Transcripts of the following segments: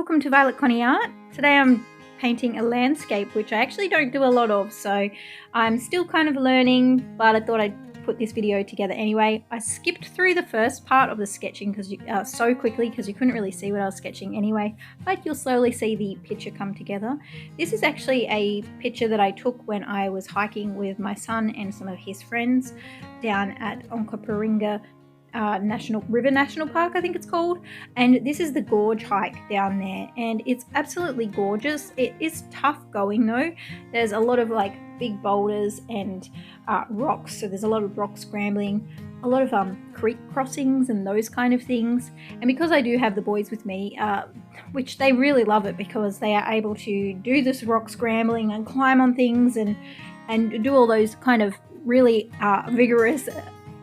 welcome to Violet Connie Art. Today I'm painting a landscape, which I actually don't do a lot of, so I'm still kind of learning, but I thought I'd put this video together anyway. I skipped through the first part of the sketching so quickly because you couldn't really see what I was sketching anyway, but you'll slowly see the picture come together. This is actually a picture that I took when I was hiking with my son and some of his friends down at Onkaparinga River National Park, I think it's called, and this is the gorge hike down there, and it's absolutely gorgeous. It is tough going though. There's a lot of like big boulders and rocks, so there's a lot of rock scrambling, a lot of creek crossings and those kind of things. And because I do have the boys with me, which they really love it because they are able to do this rock scrambling and climb on things and do all those kind of really vigorous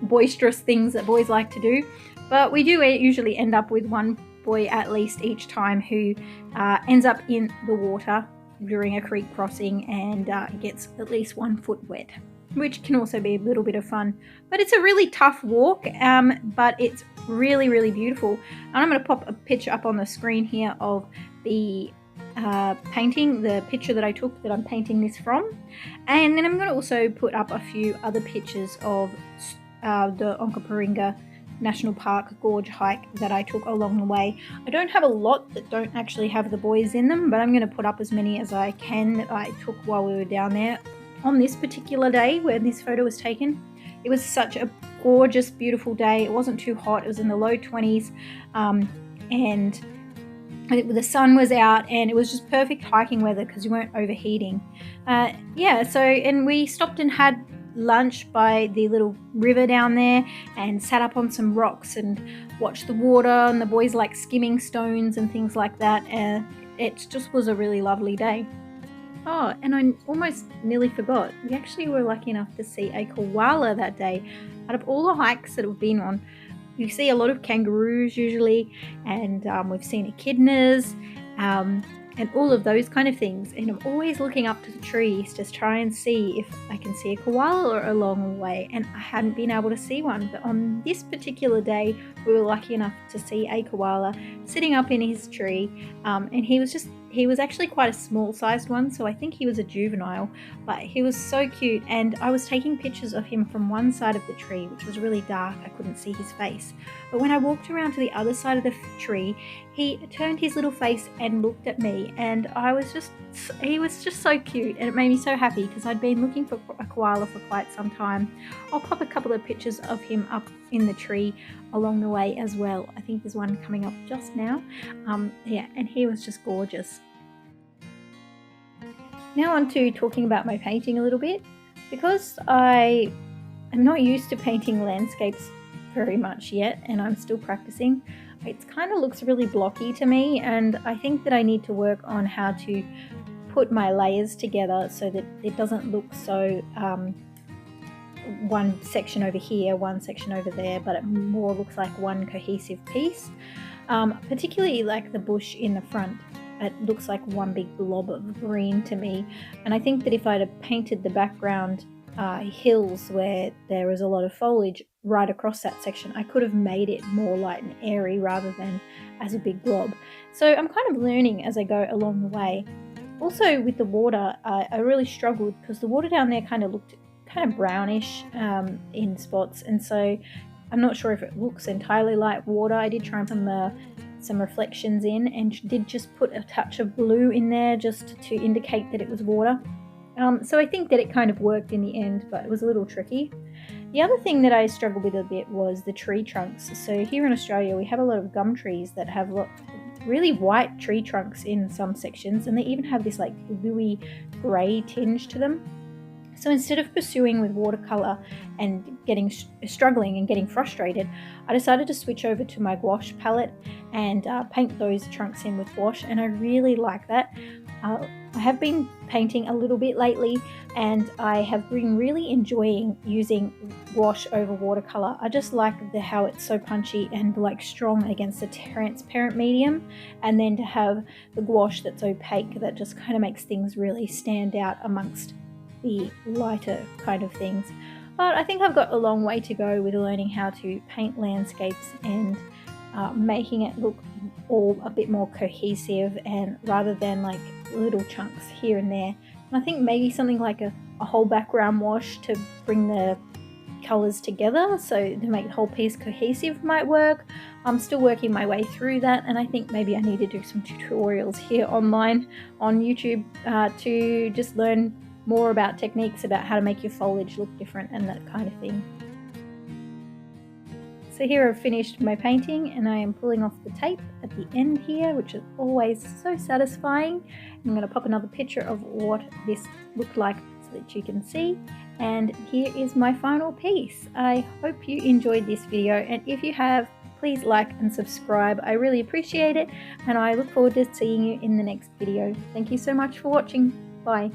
boisterous things that boys like to do. But we do usually end up with one boy at least each time who ends up in the water during a creek crossing and gets at least 1 foot wet, which can also be a little bit of fun. But it's a really tough walk, but it's really beautiful. And I'm going to pop a picture up on the screen here of the painting, the picture that I took that I'm painting this from, and then I'm going to also put up a few other pictures of the Onkaparinga National Park gorge hike that I took along the way. I don't have a lot that don't actually have the boys in them, but I'm going to put up as many as I can that I took while we were down there. On this particular day where this photo was taken, it was such a gorgeous, beautiful day. It wasn't too hot. It was in the low 20s, and the sun was out, and it was just perfect hiking weather because you weren't overheating. And we stopped and had lunch by the little river down there and sat up on some rocks and watched the water, and the boys like skimming stones and things like that. It just was a really lovely day. Oh, and I almost nearly forgot, we actually were lucky enough to see a koala that day. Out of all the hikes that we've been on, you see a lot of kangaroos usually, and we've seen echidnas and all of those kind of things, and I'm always looking up to the trees to try and see if I can see a koala along the way, and I hadn't been able to see one. But on this particular day we were lucky enough to see a koala sitting up in his tree, and he was actually quite a small sized one, so I think he was a juvenile, but he was so cute. And I was taking pictures of him from one side of the tree, which was really dark, I couldn't see his face, but when I walked around to the other side of the tree, he turned his little face and looked at me, and he was just so cute, and it made me so happy because I'd been looking for a koala for quite some time. I'll pop a couple of pictures of him up in the tree along the way as well. I think there's one coming up just now. And he was just gorgeous. Now on to talking about my painting a little bit. Because I am not used to painting landscapes very much yet, and I'm still practicing, it kind of looks really blocky to me, and I think that I need to work on how to put my layers together so that it doesn't look so one section over here, one section over there, but it more looks like one cohesive piece. Particularly like the bush in the front, it looks like one big blob of green to me, and I think that if I'd have painted the background hills where there is a lot of foliage right across that section, I could have made it more light and airy rather than as a big blob. So I'm kind of learning as I go along the way. Also with the water, I really struggled because the water down there kind of looked kind of brownish in spots, and so I'm not sure if it looks entirely like water. I did try some reflections in and did just put a touch of blue in there just to indicate that it was water. So I think that it kind of worked in the end, but it was a little tricky. The other thing that I struggled with a bit was the tree trunks. So here in Australia we have a lot of gum trees that have really white tree trunks in some sections, and they even have this like bluey grey tinge to them. So instead of pursuing with watercolour and struggling and getting frustrated, I decided to switch over to my gouache palette and paint those trunks in with gouache, and I really like that. I have been painting a little bit lately, and I have been really enjoying using gouache over watercolour. I just like how it's so punchy and like strong against the transparent medium, and then to have the gouache that's opaque that just kind of makes things really stand out amongst the lighter kind of things. But I think I've got a long way to go with learning how to paint landscapes and making it look all a bit more cohesive, and rather than like little chunks here and there. And I think maybe something like a whole background wash to bring the colors together, so to make the whole piece cohesive might work. I'm still working my way through that, and I think maybe I need to do some tutorials here online on YouTube to just learn more about techniques about how to make your foliage look different and that kind of thing. So here I've finished my painting, and I am pulling off the tape at the end here, which is always so satisfying. I'm going to pop another picture of what this looked like so that you can see. And here is my final piece. I hope you enjoyed this video, and if you have, please like and subscribe. I really appreciate it, and I look forward to seeing you in the next video. Thank you so much for watching. Bye.